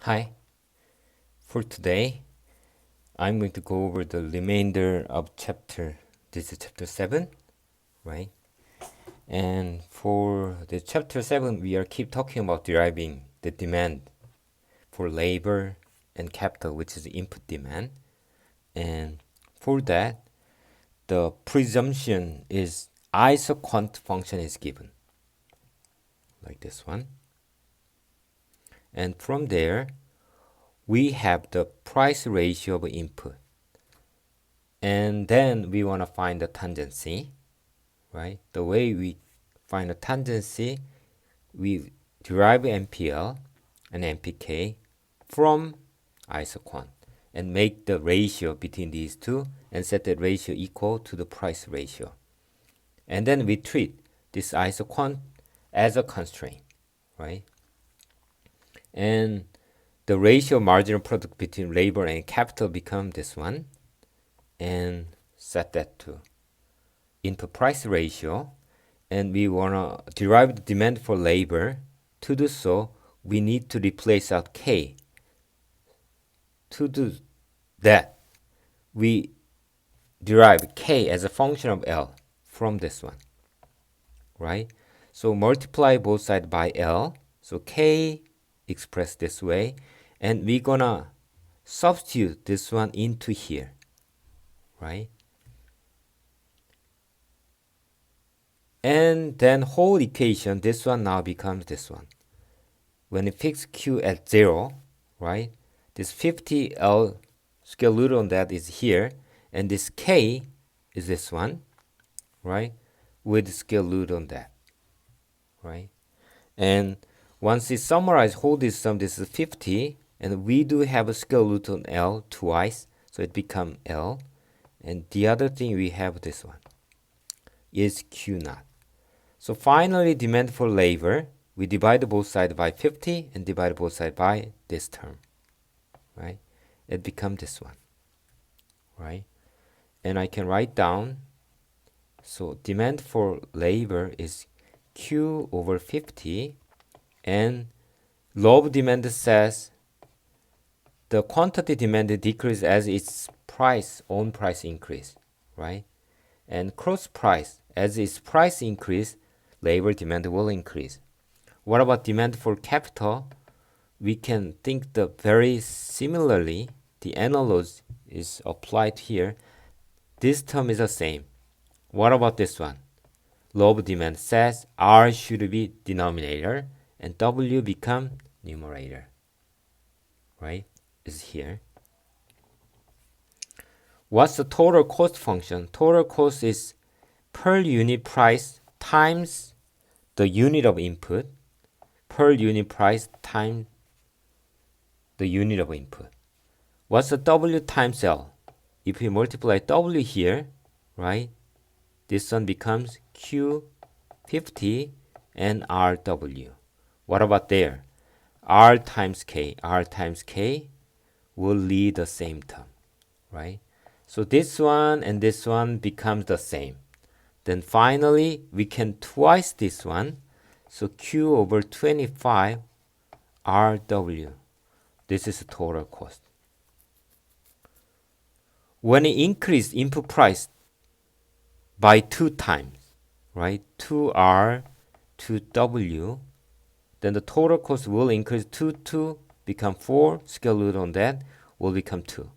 Hi, for today, I'm going to go over the remainder of this is chapter 7, right? And for the chapter 7, we are keep talking about deriving the demand for labor and capital, which is input demand. And for that, the presumption is isoquant function is given, like this one. And from there, we have the price ratio of input. And then we want to find the tangency, right? The way we find the tangency, we derive MPL and MPK from isoquant and make the ratio between these two and set the ratio equal to the price ratio. And then we treat this isoquant as a constraint, right? And the ratio marginal product between labor and capital become this one, and set that to input price ratio, and we want to derive the demand for labor. To do so, we need to replace out K. To do that, we derive K as a function of L from this one, right? So multiply both sides by L, so K expressed this way, and we're gonna substitute this one into here, right? And then whole equation, this one now becomes this one. When you fix Q at 0, right, this 50L square root on that is here, and this K is this one, right, with square root on that, right? And once you summarize whole this sum, this is 50, and we do have a square root on L twice, so it becomes L. And the other thing we have this one is Q naught. So finally, demand for labor, we divide both sides by 50 and divide both sides by this term, right? It becomes this one, right? And I can write down, so demand for labor is Q over 50, and law of demand says the quantity demanded decreases as its own price increase, right? And cross price, as its price increase, labor demand will increase. What about demand for capital? We can think the very similarly, the analogy is applied here. This term is the same. What about this one? Law of demand says R should be denominator and W become numerator, right? Is here. What's the total cost function? Total cost is per unit price times the unit of input, per unit price times the unit of input. What's the W times L? If we multiply W here, right, this one becomes Q50 and RW. What about there? R times K. R times K will lead the same term, right? So this one and this one becomes the same. Then finally, we can twice this one. So Q over 25 RW. This is the total cost. When it increased input price by 2 times, right? 2R to W, then the total cost will increase 2 become 4, square root on that will become 2.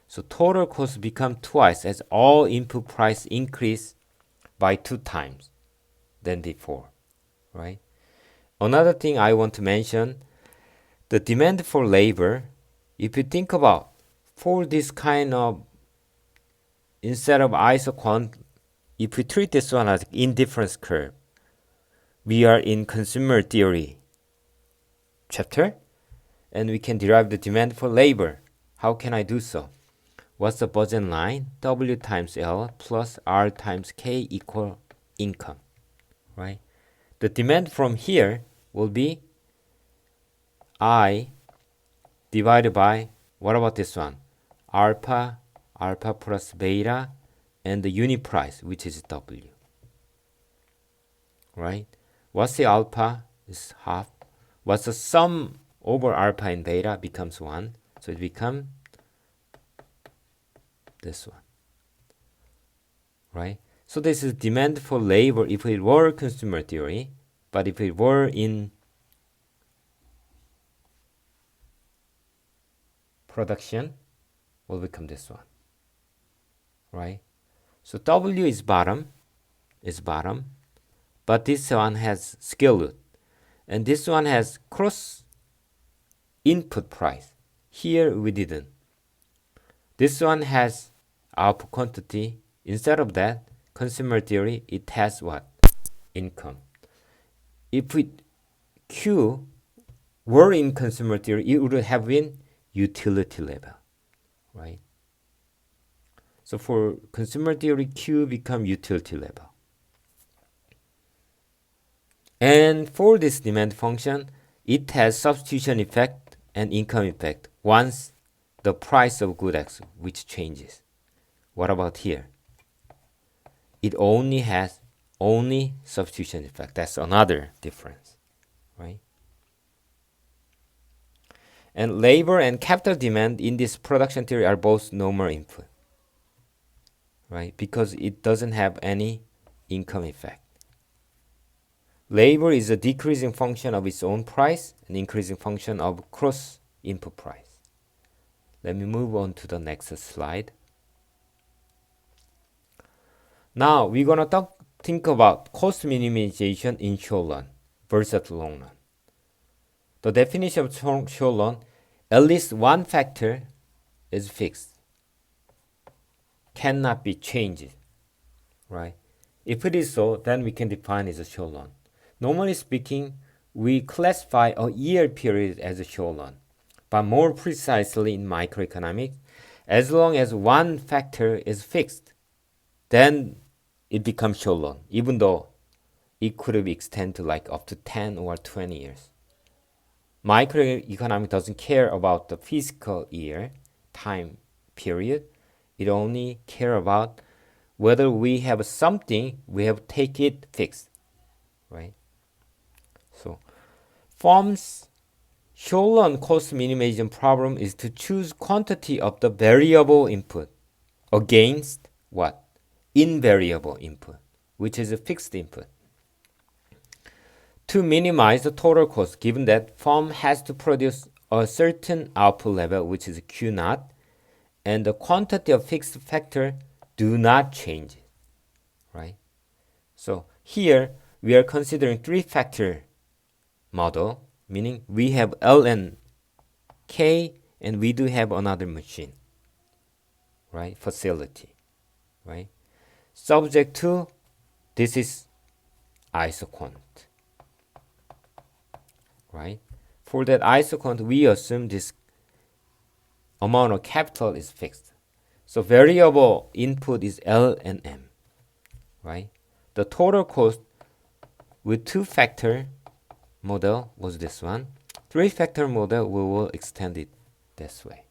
So total cost become twice as all input price increase by 2 times than before, right? Another thing I want to mention, the demand for labor, if you think about for this kind of, instead of isoquant, if we treat this one as indifference curve, we are in consumer theory chapter, and we can derive the demand for labor. How can I do so? What's the budget line? W times L plus R times K equal income, right? The demand from here will be I divided by, what about this one? Alpha plus beta, and the unit price, which is W, right? What's the alpha? Is half. What's the sum over alpha and beta becomes 1. So it becomes this one, right? So this is demand for labor if it were consumer theory, but if it were in production, will become this one, right? So W is bottom, but this one has scale root, and this one has cross input price. Here we didn't. This one has output quantity. Instead of that, consumer theory, it has what? Income. If Q were in consumer theory, it would have been utility level, right? So for consumer theory, Q become utility level. And for this demand function, it has substitution effect and income effect once the price of good X, which changes. What about here? It only has substitution effect. That's another difference, right? And labor and capital demand in this production theory are both normal input, right? Because it doesn't have any income effect. Labor is a decreasing function of its own price, an increasing function of cross input price. Let me move on to the next slide. Now we're gonna think about cost minimization in short run versus long run. The definition of short run, at least one factor is fixed, cannot be changed, right? If it is so, then we can define it as a short run. Normally speaking, we classify a year period as a short run, but more precisely in microeconomics, as long as one factor is fixed, then it becomes short run, even though it could be extended to like up to 10 or 20 years. Microeconomics doesn't care about the fiscal year time period. It only care about whether we have something, we have to take it fixed, right? So firm's short-run cost minimization problem is to choose quantity of the variable input against what? Invariable input, which is a fixed input, to minimize the total cost, given that firm has to produce a certain output level, which is Q naught, and the quantity of fixed factor do not change, right? So here we are considering three-factor model, meaning we have L and K, and we do have another machine, right? Facility, right? Subject to, this is isoquant, right? For that isoquant, we assume this amount of capital is fixed. So variable input is L and M, right? The total cost with two-factor model was this one. Three-factor model, we will extend it this way,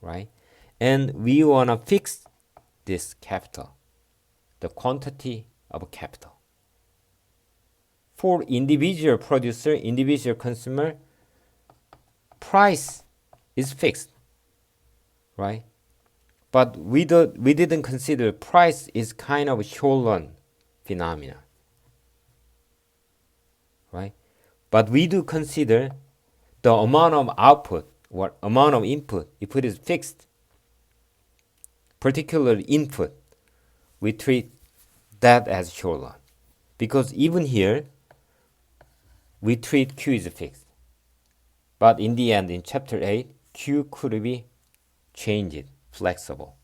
right? And we want to fix this capital, the quantity of capital. For individual producer, individual consumer, price is fixed, right? But we didn't consider price is kind of a short-run phenomena, right? But we do consider the amount of output or amount of input. If it is fixed, particular input, we treat that as short run. Because even here, we treat Q is fixed. But in the end, in chapter 8, Q could be changed, flexible.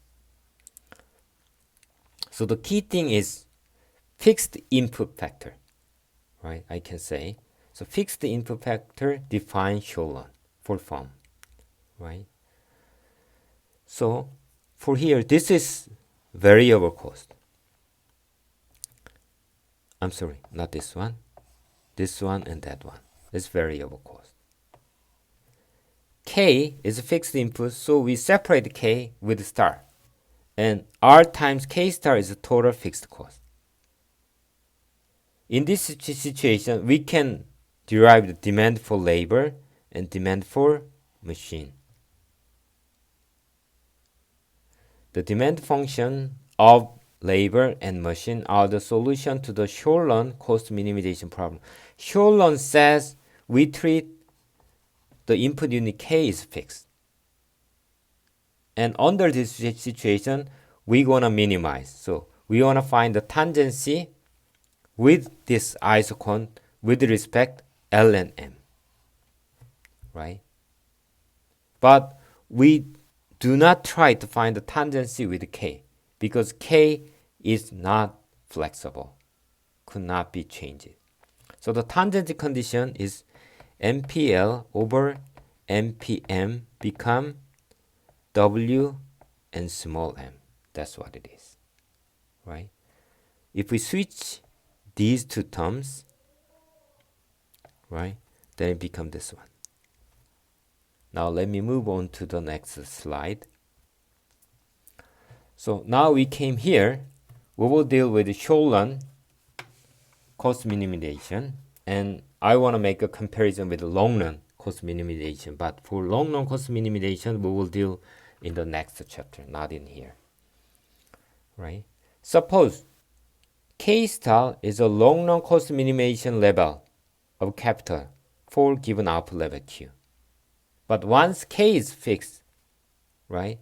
So the key thing is fixed input factor, right? I can say. So fixed input factor defines short run for firm, right? So for here, this is variable cost. I'm sorry, not this one. This one and that one. It's variable cost. K is a fixed input, so we separate K with star. And R times K star is a total fixed cost. In this situation, we can derive the demand for labor and demand for machine. The demand function of labor and machine are the solution to the short-run cost minimization problem. Short-run says we treat the input unit K is fixed. And under this situation, we're going to minimize. So we want to find the tangency with this isocon with respect L and M. Right? But we do not try to find the tangency with K because K is not flexible, could not be changed. So the tangency condition is MPL over MPM become W and small m. That's what it is, right? If we switch these two terms, right, then it becomes this one. Now let me move on to the next slide. So now we came here, we will deal with the short-run cost minimization, and I want to make a comparison with the long-run cost minimization. But for long-run cost minimization, we will deal in the next chapter, not in here. Right? Suppose K star is a long-run cost minimization level of capital for given output level Q. But once K is fixed, right,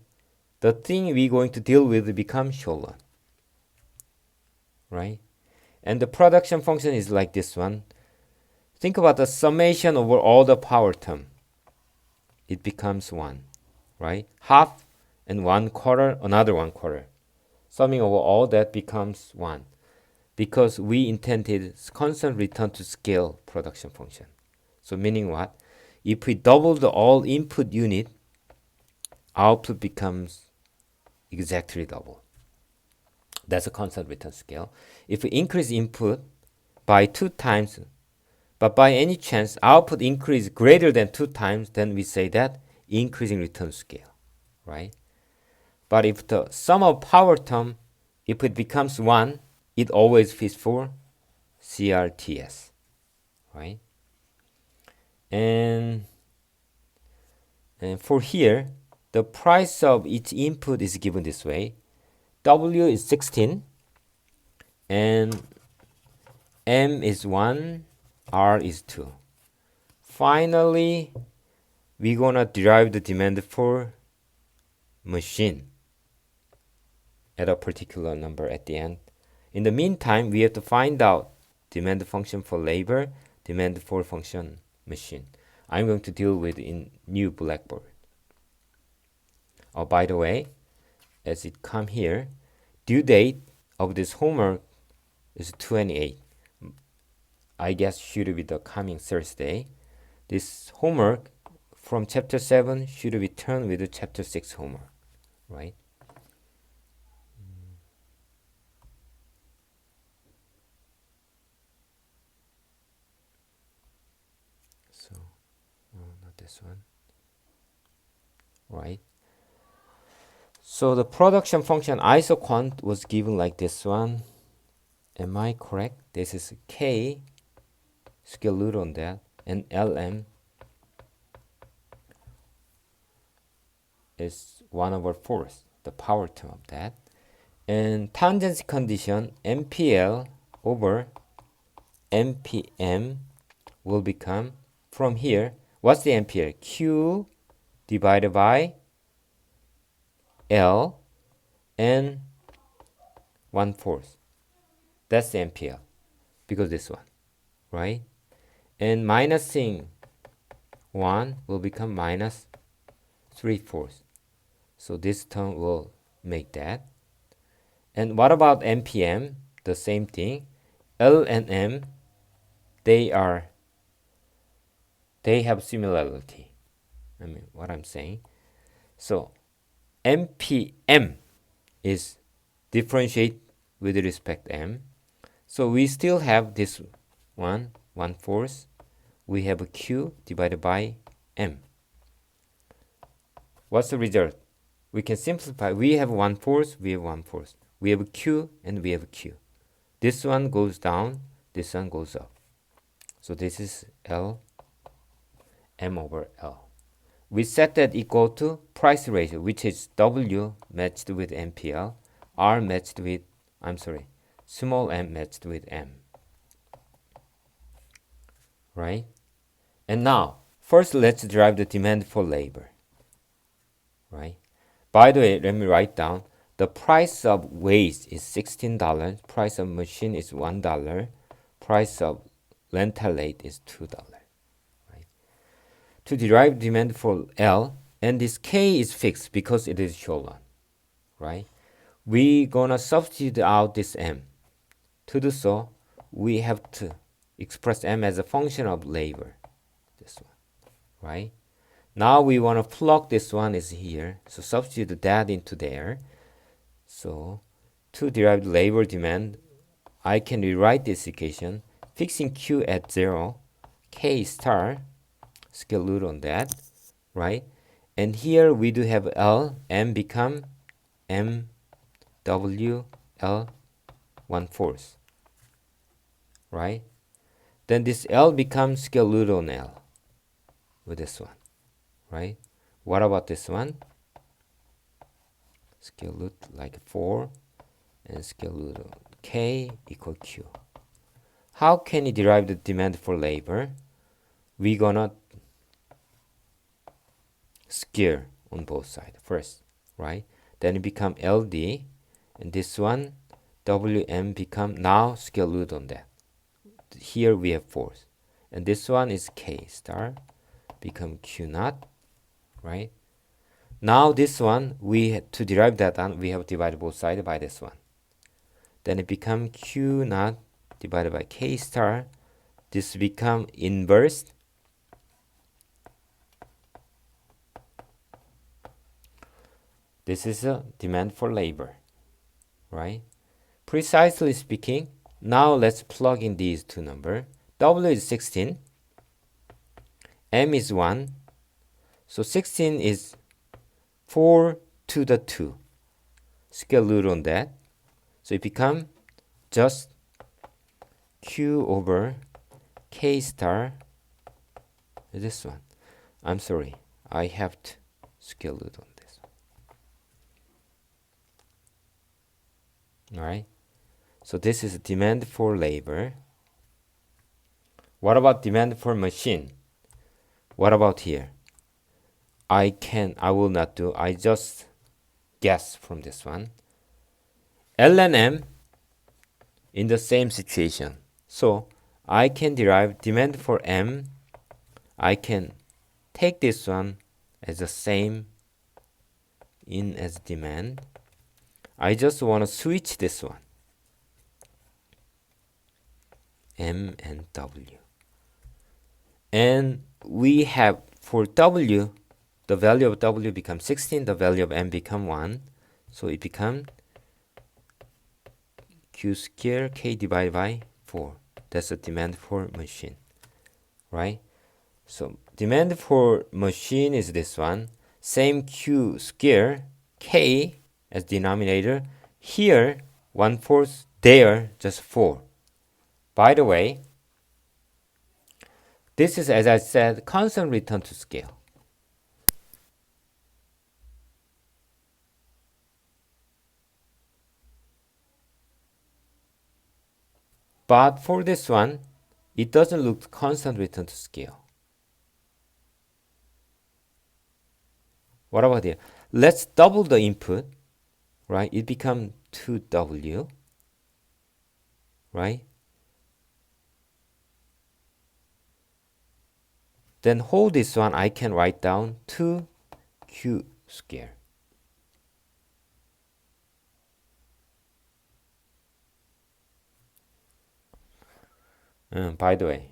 the thing we're going to deal with becomes short-run. Right? And the production function is like this one. Think about the summation over all the power term. It becomes 1, right? Half and 1/4, another 1/4. Summing over all that becomes 1. Because we intended constant return to scale production function. So meaning what? If we double the all input unit, output becomes exactly double. That's a constant return scale. If we increase input by 2 times, but by any chance output increase greater than 2 times, then we say that increasing return scale, right? But if the sum of power term, if it becomes 1, it always fits for CRTS, right? And for here, the price of each input is given this way. W is 16, and M is 1, R is 2. Finally, we're going to derive the demand for machine at a particular number at the end. In the meantime, we have to find out demand function for labor, demand for function machine. I'm going to deal with in new Blackboard. Oh, by the way, as it come here, due date of this homework is 28. I guess should be the coming Thursday. This homework from chapter 7 should return with the chapter 6 homework, right? So, not this one, right? So the production function isoquant was given like this one. Am I correct? This is K, square root on that, and Lm is 1/4, the power term of that. And tangency condition, MPL over MPM will become, from here, what's the ampere? Q divided by L and 1/4. That's the ampere, because this one, right? And minusing 1 will become minus 3/4. So this term will make that. And what about MPM? The same thing. L and M, they have similarity. I mean, what I'm saying. So MPM is differentiate with respect to M. So we still have this one, 1/4. We have a Q divided by M. What's the result? We can simplify. We have 1/4, we have 1/4. We have a Q and we have a Q. This one goes down, this one goes up. So this is L M over L. We set that equal to price ratio, which is W matched with MPL, R matched with, small m matched with M. Right? And now, first let's derive the demand for labor. Right? By the way, let me write down. The price of waste is $16. Price of machine is $1. Price of rental rate is $2. Right? To derive demand for L, and this K is fixed because it is short run. Right? We gonna substitute out this M. To do so, we have to express M as a function of labor. This one. Right? Now we want to plug this one is here. So substitute that into there. So to derive the labor demand, I can rewrite this equation. Fixing Q at 0, K star, square root on that, right? And here we do have L, M become M, W, L, 1/4, right? Then this L becomes square root on L with this one. Right? What about this one? Square root like 4 and square root of K equal Q. How can you derive the demand for labor? We gonna square on both sides first, right? Then it become LD, and this one WM become now square root on that. Here we have 4, and this one is K star become Q naught. Right? Now this one, to derive that one, we have divided both sides by this one. Then it become Q naught divided by K star. This become inverse. This is a demand for labor. Right? Precisely speaking, now let's plug in these two numbers. W is 16. M is 1. So 16 is 4 to the 2. Square root on that. So it becomes just Q over K star. This one. I'm sorry. I have to square root on this one. Alright. So this is demand for labor. What about demand for machine? What about here? I will not do. I just guess from this one. L and M in the same situation. So I can derive demand for M. I can take this one as the same in as demand. I just want to switch this one. M and W. And we have for W, the value of W becomes 16, the value of M become 1. So it becomes Q square K divided by 4. That's the demand for machine. Right? So demand for machine is this one. Same Q square K as denominator. Here, 1/4. There, just 4. By the way, this is, as I said, constant return to scale. But for this one, it doesn't look constant return to scale. What about here? Let's double the input, right? It becomes 2W, right? Then hold this one, I can write down 2Q square. By the way,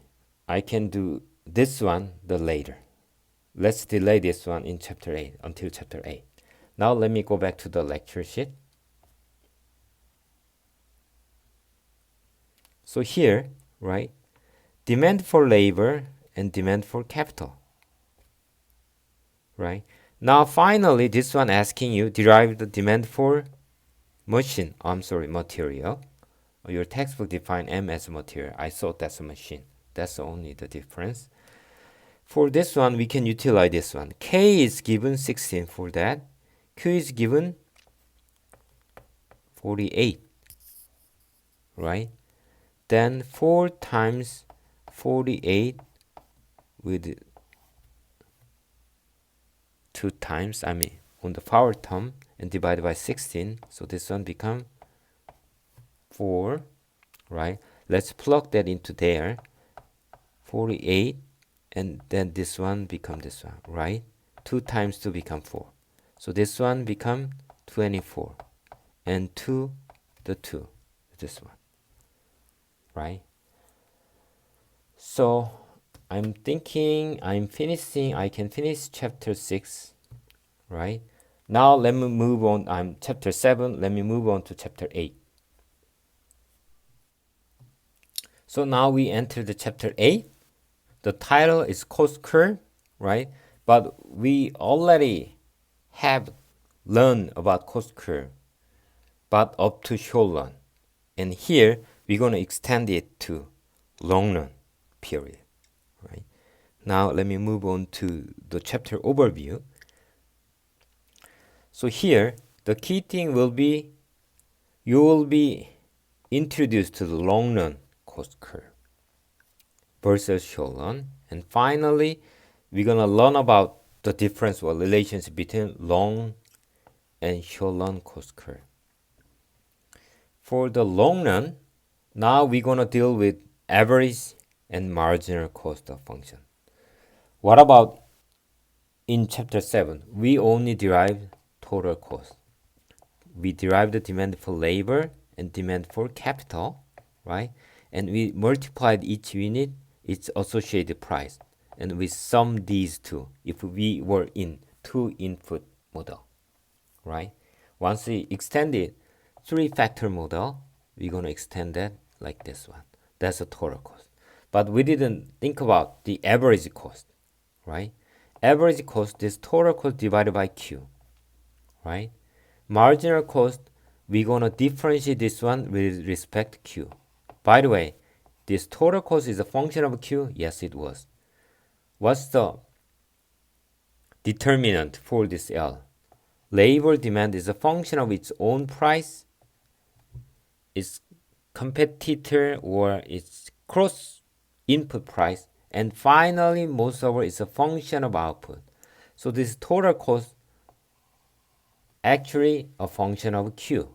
I can do this one the later. Let's delay this one in chapter 8 until chapter 8. Now let me go back to the lecture sheet. So here, right, demand for labor and demand for capital, right? Now finally, this one asking you derive the demand for material. Your textbook define M as a material. I thought that's a machine. That's only the difference. For this one, we can utilize this one. K is given 16 for that. Q is given 48, right? Then 4 times 48 with 2 times, on the power term, and divided by 16. So this one become 4, right? Let's plug that into there. 48, and then this one become this one, right? 2 times 2 become 4. So this one become 24, and 2, the 2, this one, right? So I'm thinking I can finish chapter 6, right? Now let me move on. I'm chapter 7. Let me move on to chapter 8. So now we enter the chapter 8. The title is cost curve, right? But we already have learned about cost curve, but up to short run. And here we're going to extend it to long run period, right? Now let me move on to the chapter overview. So here the key thing will be you will be introduced to the long run cost curve versus short run, and finally we're gonna learn about the difference or relationship between long and short run cost curve. For the long run, now we're gonna deal with average and marginal cost of function. What about in chapter 7? We only derive total cost. We derive the demand for labor and demand for capital, right? And we multiplied each unit its associated price, and we sum these two if we were in two input model, right? Once we extend it 3-factor model, we're going to extend that like this one. That's the total cost. But we didn't think about the average cost, right? Average cost is total cost divided by Q, right? Marginal cost, we're going to differentiate this one with respect to Q. By the way, this total cost is a function of Q? Yes, it was. What's the determinant for this L? Labor demand is a function of its own price, its competitor or its cross input price, and finally most of it is a function of output. So this total cost actually a function of Q.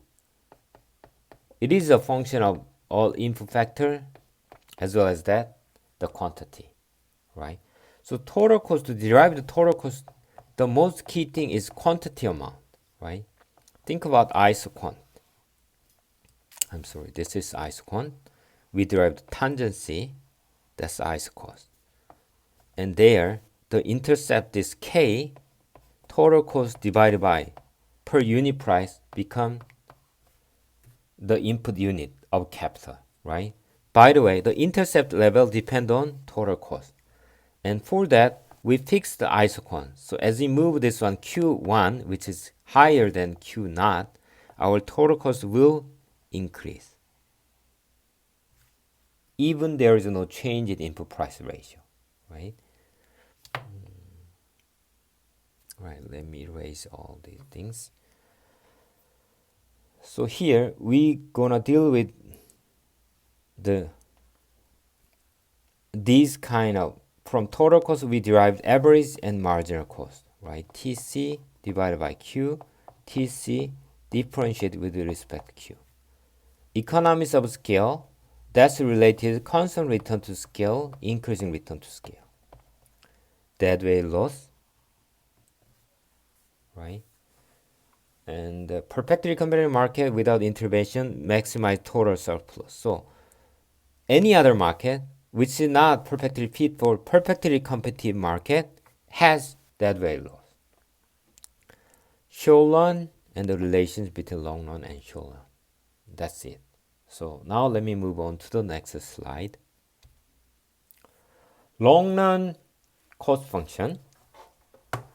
It is a function of all input factor as well as that the quantity, right? So total cost, to derive the total cost, the most key thing is quantity amount, right? Think about isoquant. I'm sorry, this is isoquant. We derive the tangency, that's isocost. And there, the intercept is K, total cost divided by per unit price become the input unit of capital, right? By the way, the intercept level depend on total cost. And for that, we fix the isoquant. So as we move this one Q1, which is higher than Q naught, our total cost will increase. Even there is no change in input price ratio, right? Right, let me erase all these things. So here we gonna deal with these kind of, from total cost we derived average and marginal cost, right? TC divided by Q, TC differentiated with respect to Q. Economies of scale, that's related constant return to scale, increasing return to scale. Deadweight loss, right? And perfectly competitive market without intervention maximize total surplus. So any other market which is not perfectly fit for perfectly competitive market has deadweight loss. Short run and the relations between long run and short run. That's it. So now let me move on to the next slide. Long run cost function.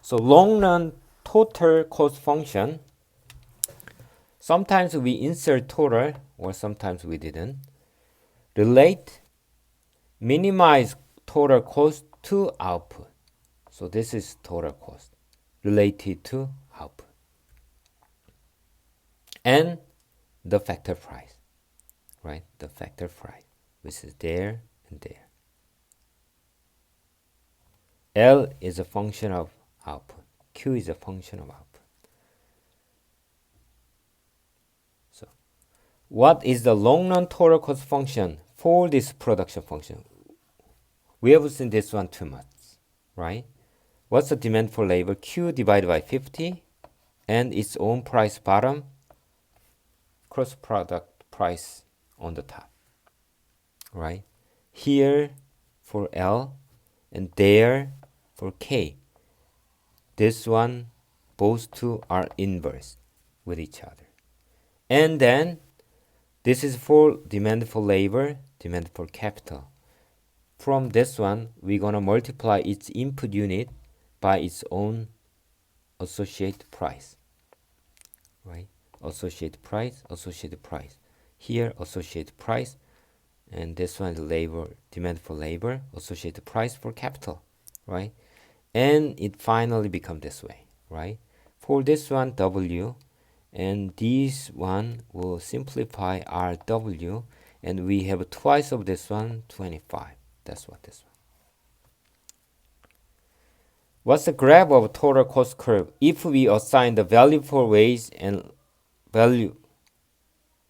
So long run total cost function, sometimes we insert total or sometimes we didn't. Relate minimize total cost to output. So this is total cost related to output. And the factor price, right? The factor price, which is there and there. L is a function of output. Q is a function of output. So, what is the long-run total cost function for this production function? We have seen this one too much, right? What's the demand for labor? Q divided by 50 and its own price bottom, cross product price on the top, right? Here for L and there for K. This one, both two are inverse with each other. And then this is for demand for labor, demand for capital. From this one, we're going to multiply its input unit by its own associated price, right? Associated price, associated price. Here, associated price, and this one is labor, demand for labor, associated price for capital, right? And it finally becomes this way, right? For this one, W, and this one will simplify RW, and we have twice of this one, 25. That's what this one. What's the graph of total cost curve if we assign the value for wage and value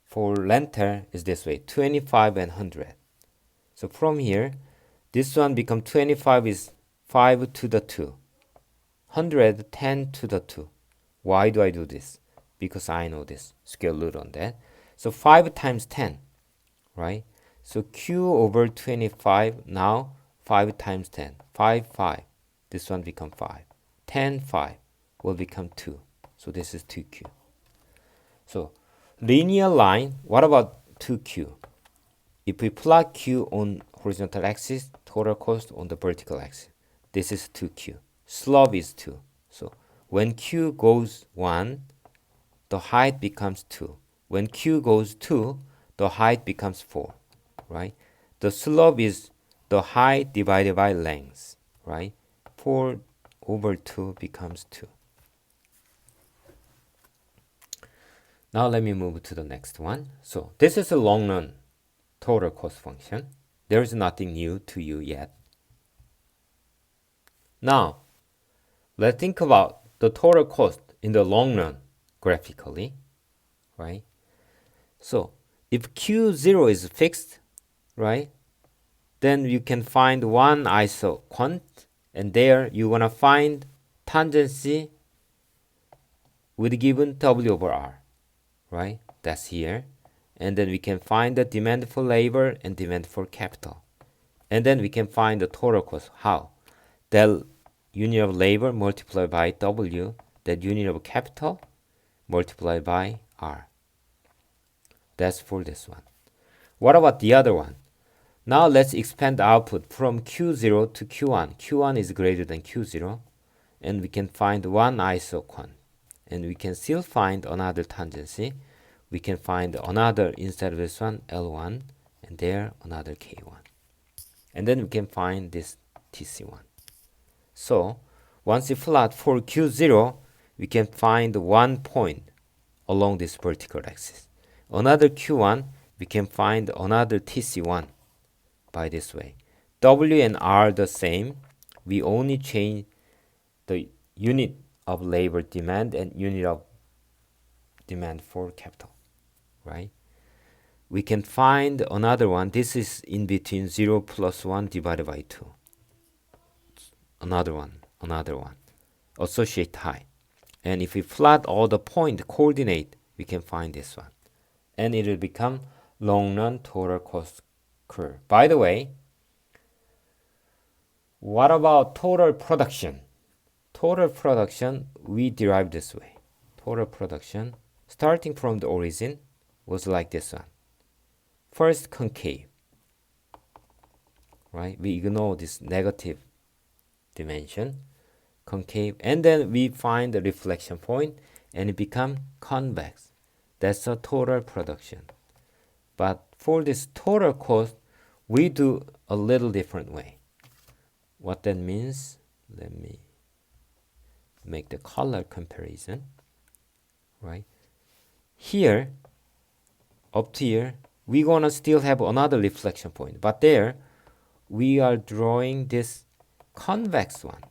for rental is this way, 25 and 100. So from here, this one become 25 is 5 to the 2. 100, 10 to the 2. Why do I do this? Because I know this square root on that. So 5 times 10, right? So Q over 25, now 5 times 10. 5, 5. This one become 5. 10, 5 will become 2. So this is 2Q. So linear line, what about 2Q? If we plot Q on horizontal axis, total cost on the vertical axis, this is 2Q. Slope is 2. So when Q goes 1, the height becomes 2. When Q goes 2, the height becomes 4, right? The slope is the height divided by length, right? 4 over 2 becomes 2. Now let me move to the next one. So this is a long run total cost function. There is nothing new to you yet. Now, let's think about the total cost in the long run graphically, right? So if Q0 is fixed, right, then you can find one iso quant, and there you want to find tangency with given W over R, right? That's here. And then we can find the demand for labor and demand for capital. And then we can find the total cost. How? Del unit of labor multiplied by W, that unit of capital multiplied by R. That's for this one. What about the other one? Now let's expand the output from Q0 to Q1. Q1 is greater than Q0, and we can find one iso quant. And we can still find another tangency. We can find another, instead of this one, L1, and there another K1. And then we can find this TC1. So once you plot for Q0, we can find one point along this vertical axis. Another Q1, we can find another TC1 by this way. W and R are the same. We only change the unit of labor demand and unit of demand for capital, right? We can find another one. This is in between 0 plus 1 divided by 2. Another one. Associate height. And if we plot all the point coordinate, we can find this one. And it will become long run total cost curve. By the way, what about total production? Total production, we derive this way. Total production, starting from the origin, was like this one. First, concave, right? We ignore this negative dimension, concave, and then we find the reflection point, and it becomes convex. That's a total production. But for this total cost, we do a little different way. What that means, let me make the color comparison, right? Here, up to here, we're gonna still have another reflection point, but there, we are drawing this convex one,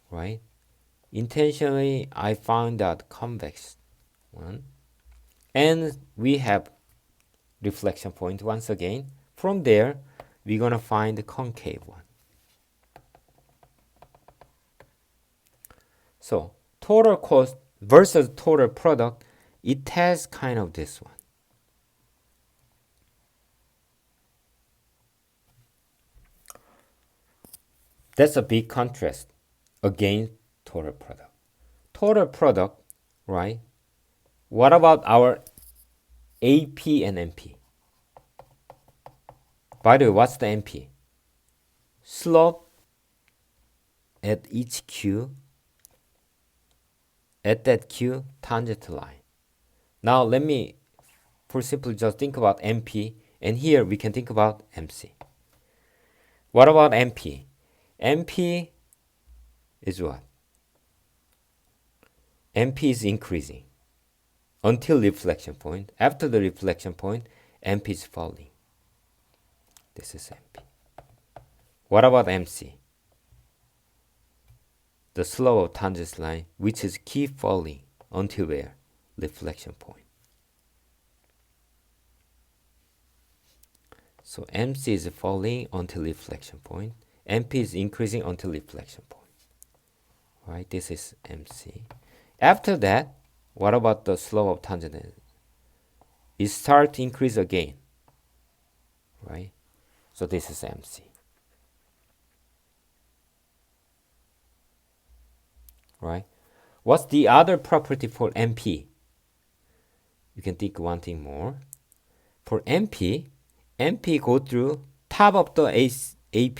right? Intentionally, I found that convex one, and we have reflection point once again. From there, we're gonna find the concave one. So total cost versus total product, it has kind of this one. That's a big contrast against total product. Total product, right? What about our AP and MP? By the way, what's the MP? Slope at each Q, at that Q, tangent line. Now let me, for simple, just think about MP, and here we can think about MC. What about MP? MP is what? MP is increasing until reflection point. After the reflection point, MP is falling. This is MP. What about MC? The slope of tangent line, which is keep falling until where? Reflection point. So MC is falling until reflection point. MP is increasing until reflection point. Right? This is MC. After that, what about the slope of tangent line? It starts to increase again. Right? So this is MC. Right? What's the other property for MP? You can think one thing more. For MP go through top of the AP.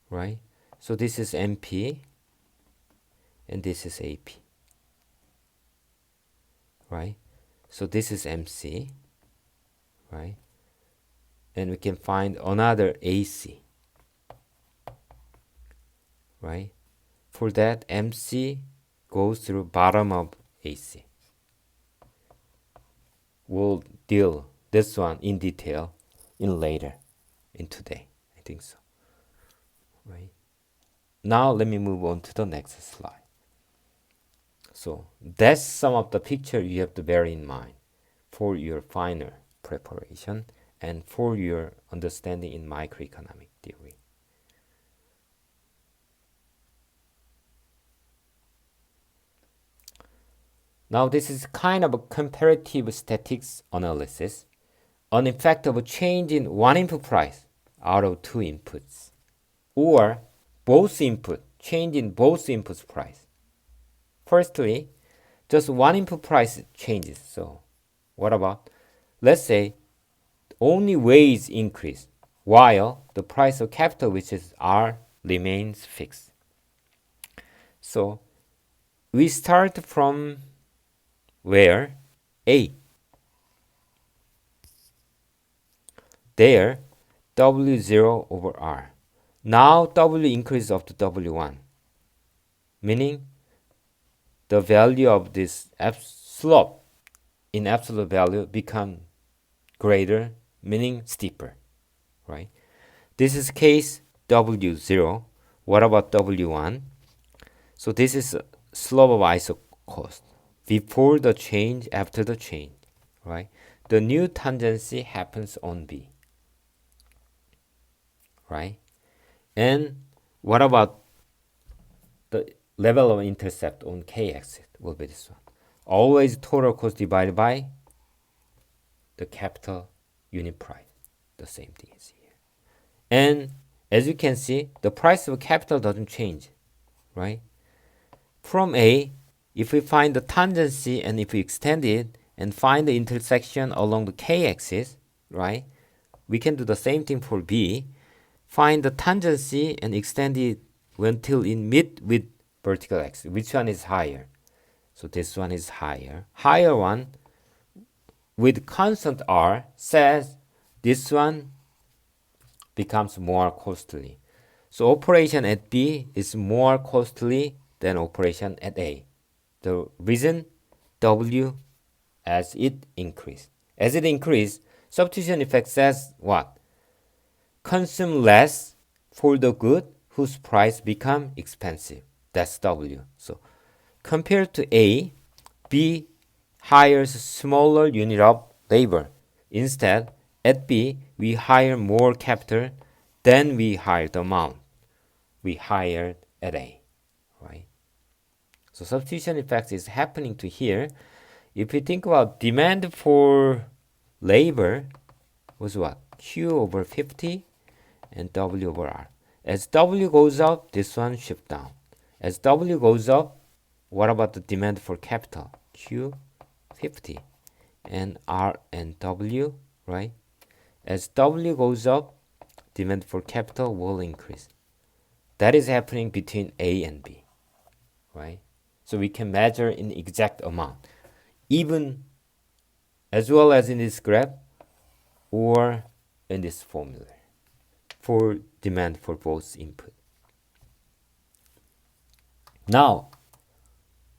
Right? So this is MP and this is AP. Right? So this is MC. Right? And we can find another AC. Right? For that, MC goes through bottom of AC. We'll deal this one in detail in later, in today. I think so. Right? Now let me move on to the next slide. So that's some of the picture you have to bear in mind for your final preparation and for your understanding in microeconomic theory. Now this is kind of a comparative statistics analysis, an effect of a change in one input price out of two inputs, or both input, change in both inputs price. Firstly, just one input price changes. So what about, let's say, only wage increase while the price of capital, which is R, remains fixed. So we start from where? A. There, W0 over R. Now W increases up to W1, meaning the value of this slope in absolute value become greater, meaning steeper, right? This is case W0. What about W1? So this is slope of iso cost. Before the change, after the change, right? The new tangency happens on B, right? And what about the level of intercept on K-axis? Will be this one. Always total cost divided by the capital unit price. The same thing is here. And as you can see, the price of capital doesn't change, right? From A, if we find the tangency and if we extend it and find the intersection along the K-axis, right? We can do the same thing for B. Find the tangency and extend it until it meet with vertical axis. Which one is higher? So this one is higher. Higher one with constant R says this one becomes more costly. So operation at B is more costly than operation at A. The reason, W as it increased. As it increased, substitution effect says what? Consume less for the good whose price become expensive. That's W. So compared to A, B hires smaller unit of labor. Instead, at B, we hire more capital than we hire the amount we hired at A, right? So substitution effect is happening to here. If we think about demand for labor was what? Q over 50 and W over R. As W goes up, this one shift down. As W goes up, what about the demand for capital? Q 50 and R and W, right? As W goes up, demand for capital will increase. That is happening between A and B, right? So we can measure in exact amount, even as well as in this graph or in this formula for demand for both input. Now,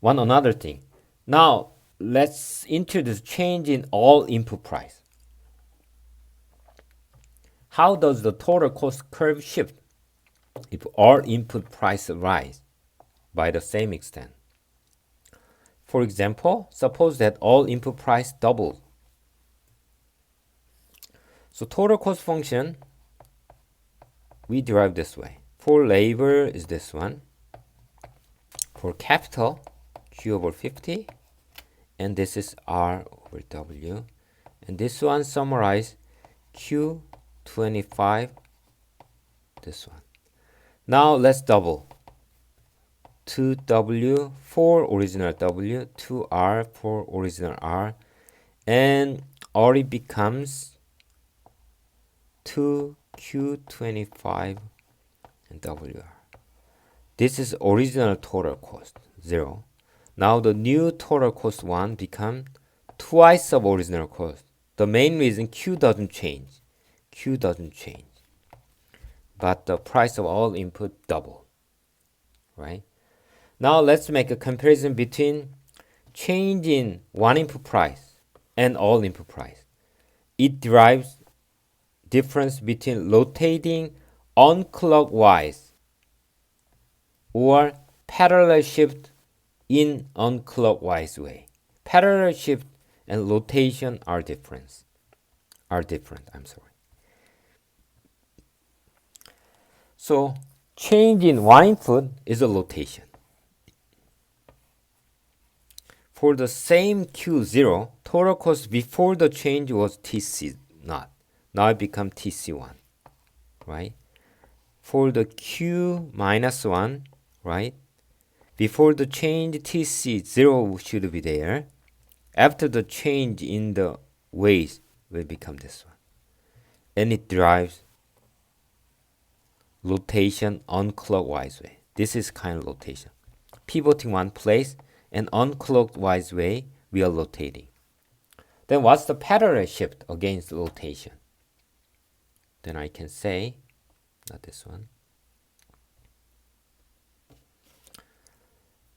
one another thing. Now, let's introduce change in all input price. How does the total cost curve shift if all input price rise by the same extent? For example, suppose that all input price doubles. So total cost function, we derive this way. For labor is this one. For capital, Q over 50. And this is R over W. And this one summarize Q 25, this one. Now let's double. 2W for original W, 2R for original R, and R becomes 2Q25 and WR. This is original total cost, 0. Now the new total cost 1 becomes twice of original cost. The main reason Q doesn't change. Q doesn't change. But the price of all input double, right? Now let's make a comparison between change in one input price and all input price. It derives difference between rotating unclockwise or parallel shift in unclockwise way. Parallel shift and rotation are different. So change in one input is a rotation. For the same Q0, total cost before the change was TC naught. Now it becomes TC1, right? For the Q minus 1, right? Before the change, TC0 should be there. After the change in the ways will become this one. And it drives rotation unclockwise way. This is kind of rotation. Pivoting one place and unclockwise way we are rotating. Then what's the parallel shift against rotation? Then I can say, not this one.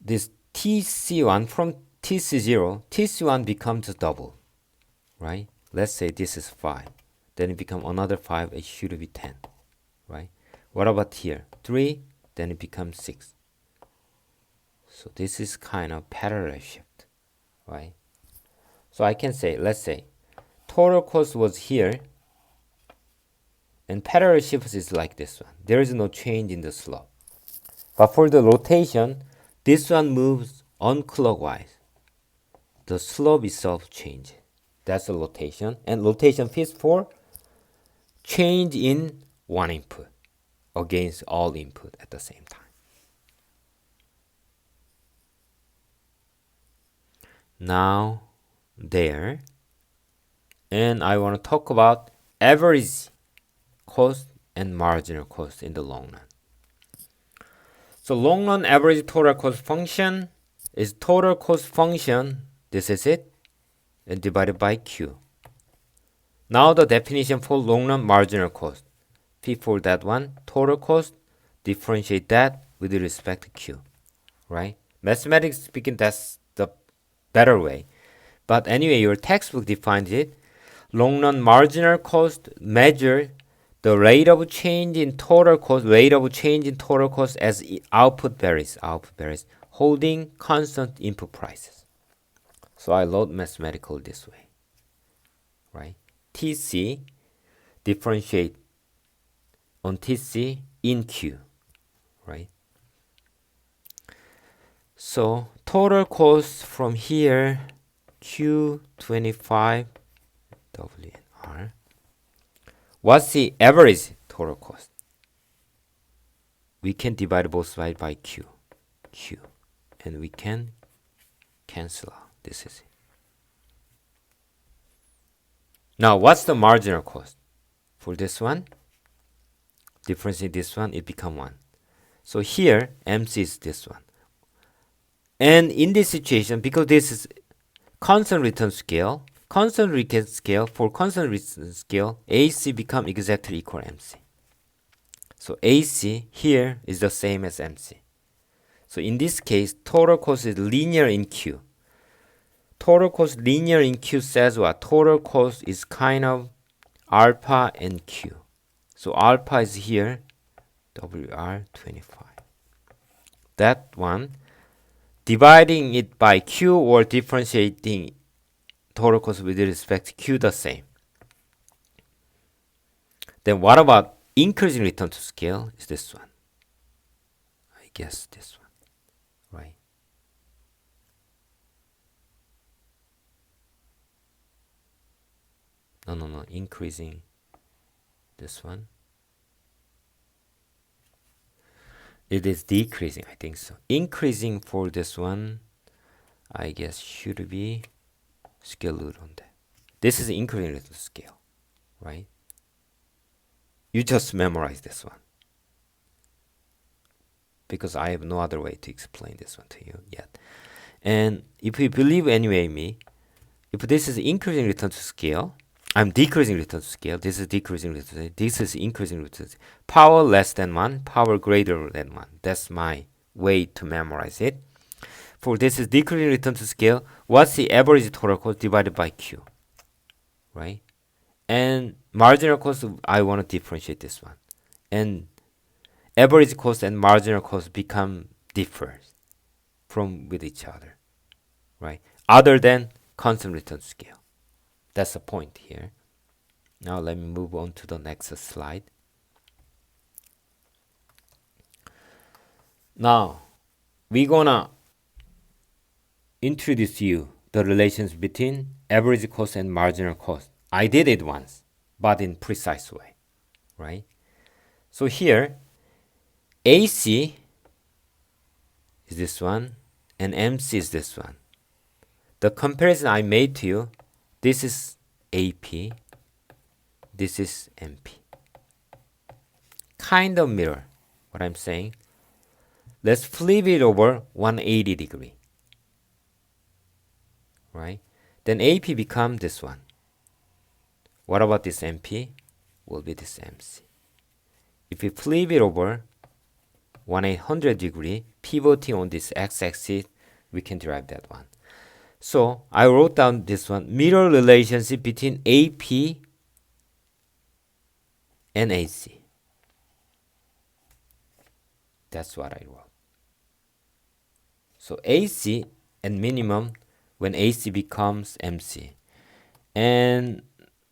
This TC1 from TC0, TC1 becomes double, right? Let's say this is 5. Then it becomes another 5, it should be 10, right? What about here? 3, then it becomes 6. So this is kind of parallel shift, right? So I can say, let's say, total cost was here, and parallel shift is like this one. There is no change in the slope. But for the rotation, this one moves unclockwise. The slope itself changes. That's a rotation. And rotation fits for change in one input against all input at the same time. Now, there. And I want to talk about average cost and marginal cost in the long run. So long run average total cost function is total cost function, this is it, and divided by Q. Now the definition for long run marginal cost. P for that one, total cost, differentiate that with respect to Q, right? Mathematics speaking, that's the better way. But anyway, your textbook defines it. Long run marginal cost measure the rate of change in total cost, as output varies, holding constant input prices. So I wrote mathematical this way, right? TC, differentiate on TC in Q, right? So total cost from here, Q25 WNR. What's the average total cost? We can divide both sides by Q, and we can cancel out. This is it. Now, what's the marginal cost? For this one, differentiate this one, it become 1. So here, MC is this one. And in this situation, because this is constant return scale, for constant return scale, AC become exactly equal MC. So AC here is the same as MC. So in this case, total cost is linear in Q. Total cost linear in Q says what? Total cost is kind of alpha and Q. So alpha is here, WR25. That one, dividing it by Q or differentiating total cost with respect to Q the same. Then what about increasing return to scale? Is this one. I guess this one, right? No, increasing this one. It is decreasing, I think so. Increasing for this one, I guess should be scale root on that. This is increasing return to scale, right? You just memorize this one, because I have no other way to explain this one to you yet. And if you believe anyway me, if this is increasing return to scale, I'm decreasing return to scale, this is decreasing return to scale, this is increasing return to scale. Power less than 1, power greater than 1. That's my way to memorize it. For this is decreasing return to scale, what's the average total cost divided by Q, right? And marginal cost, I want to differentiate this one. And average cost and marginal cost become different from with each other, right? Other than constant return to scale. That's the point here. Now let me move on to the next slide. Now we're gonna introduce you the relations between average cost and marginal cost. I did it once, but in precise way, right? So here, AC is this one, and MC is this one. The comparison I made to you, this is AP, this is MP. Kind of mirror what I'm saying. Let's flip it over 180 degree, right? Then AP become this one. What about this MP? Will be this MC. If we flip it over 180 degree, pivoting on this x-axis, we can derive that one. So I wrote down this one, mirror relationship between AP and AC. That's what I wrote. So AC and minimum when AC becomes MC. And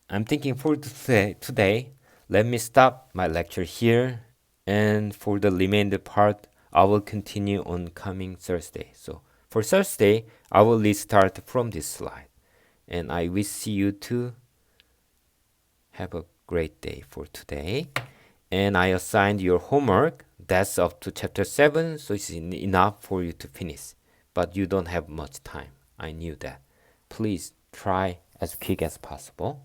I'm thinking for today, let me stop my lecture here. And for the remainder part, I will continue on coming Thursday. So for Thursday, I will restart from this slide. And I wish you to have a great day for today. And I assigned your homework. That's up to chapter 7, so it's enough for you to finish. But you don't have much time. I knew that. Please try as quick as possible.